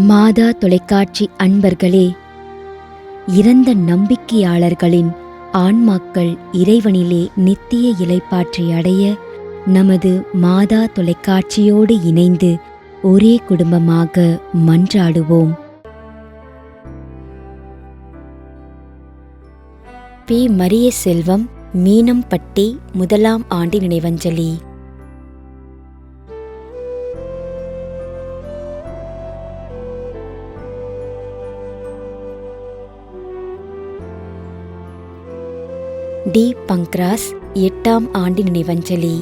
மாதா தொலைக்காட்சி அன்பர்களே, இறந்த நம்பிக்கையாளர்களின் ஆன்மாக்கள் இறைவனிலே நித்திய இளைப்பாற்றி அடைய நமது மாதா தொலைக்காட்சியோடு இணைந்து ஒரே குடும்பமாக மன்றாடுவோம். பி. மரிய செல்வம், மீனம்பட்டி, 1ஆம் ஆண்டு நினைவஞ்சலி. டி. பங்க்ராஸ், 8ஆம் ஆண்டு நினைவஞ்சலி.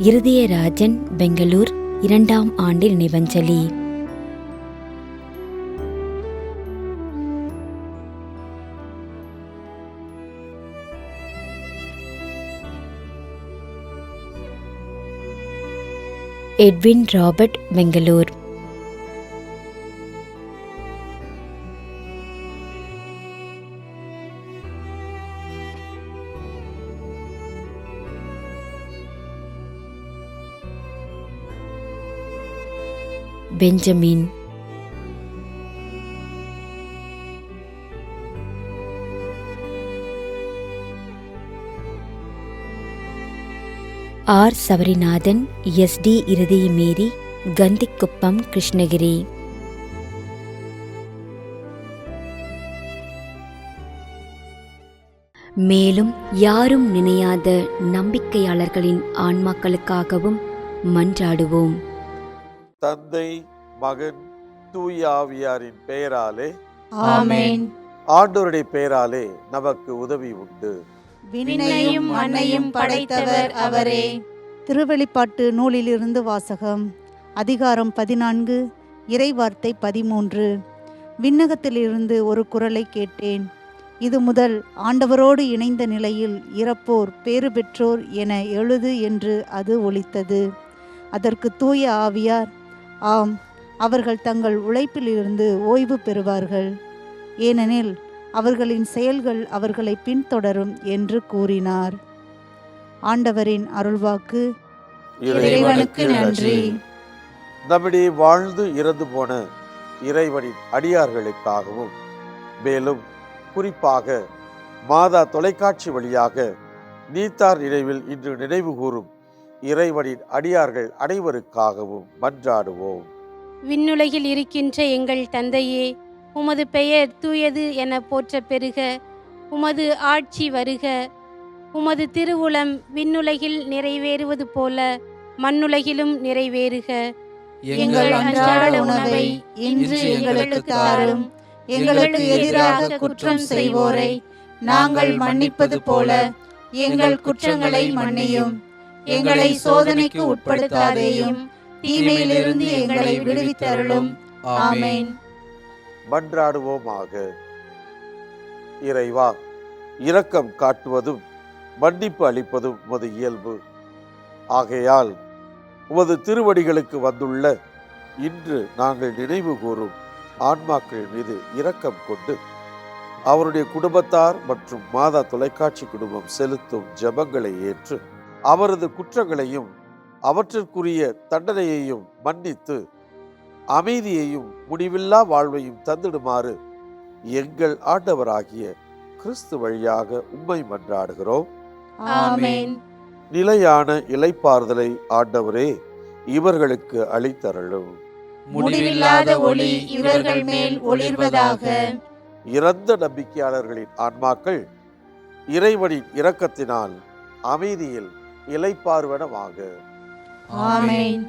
இருதயராஜன், பெங்களூர், 2ஆம் ஆண்டு நினைவஞ்சலி. Edwin Robert, Bengaluru. Benjamin. R. Sabarinathan, S D. Irudayamary, Kandhikuppam, Krishnagiri. மேலும் யாரும் நினையாத நம்பிக்கையாளர்களின் ஆன்மாக்களுக்காகவும் மன்றாடுவோம். தந்தை, மகன், தூய ஆவியாரின் பெயராலே ஆமென். ஆண்டவருடைய பெயராலே நமக்கு உதவி உண்டு. விண்ணையும் மண்ணையும் படைத்தவர் அவரே. திருவெளிப்பாட்டு நூலிலிருந்து வாசகம். அதிகாரம் 14, இறைவார்த்தை 13. விண்ணகத்திலிருந்து ஒரு குரலை கேட்டேன். இது முதல் ஆண்டவரோடு இணைந்த நிலையில் இறப்போர் பேறு பெற்றோர் என எழுது என்று அது ஒலித்தது. அதற்கு தூய ஆவியார், ஆம், அவர்கள் தங்கள் உழைப்பிலிருந்து ஓய்வு பெறுவார்கள், ஏனெனில் அவர்களின் செயல்கள் அவர்களை பின்தொடரும் என்று கூறினார். ஆண்டவரின் அருள்வாக்கு. இறைவனுக்கு நன்றி. நம்மிடையே வாழ்ந்து இறந்து போன இறைவனின் அடியார்களுக்காகவும், மேலும் குறிப்பாக மாதா தொலைக்காட்சி வழியாக நீத்தார் நினைவில் இன்று நினைவு கூறும் இறைவனின் அடியார்கள் அனைவருக்காகவும் மன்றாடுவோம். விண்ணுலகில் இருக்கின்ற எங்கள் தந்தையே, உமது பெயர் தூயது என போற்ற பெறுக. உமது ஆட்சி வருக. உமது திருவுளம் விண்ணுலகில் நிறைவேறுவது போல மண்ணுலகிலும் நிறைவேறுக. எங்கள் அன்றாட உணவை இன்று எங்களுக்கு தாரும். எங்களுக்கு எதிராக குற்றம் செய்வோரை நாங்கள் மன்னிப்பது போல எங்கள் குற்றங்களை மன்னியும். எங்களை சோதனைக்கு உட்படுத்தாதேயும், தீமையிலிருந்து எங்களை விடுவித்தருளும். ஆமென். மன்றாடுவோமாக. இறைவா, இரக்கம் காட்டுவதும் மன்னிப்பு அளிப்பதும் உமது இயல்பு. ஆகையால் உமது திருவடிகளுக்கு வந்துள்ள இன்று நாங்கள் நினைவு கூறும் ஆன்மாக்கள் மீது இரக்கம் கொண்டு அவருடைய குடும்பத்தார் மற்றும் மாதா தொலைக்காட்சி குடும்பம் செலுத்தும் ஜெபங்களை ஏற்று அவரது குற்றங்களையும் அவற்றிற்குரிய தண்டனையையும் மன்னித்து அமைதியையும் முடிவில்லா வாழ்வையும் தந்திடுமாறு எங்கள் ஆண்டவராகிய கிறிஸ்து வழியாக உம்மை மன்றாடுகிறோம். ஆமென். நிலையான இளைப்பாறுதலை ஆண்டவரே இவர்களுக்கு அளித்தருளும். முடிவில்லாத ஒளி இவர்கள் மேல் ஒளிர்வதாக. இறந்த நம்பிக்கையாளர்களின் ஆன்மாக்கள் இறைவனின் இரக்கத்தினால் அமைதியில் இளைப்பாறுவனவாக. ஆமென்.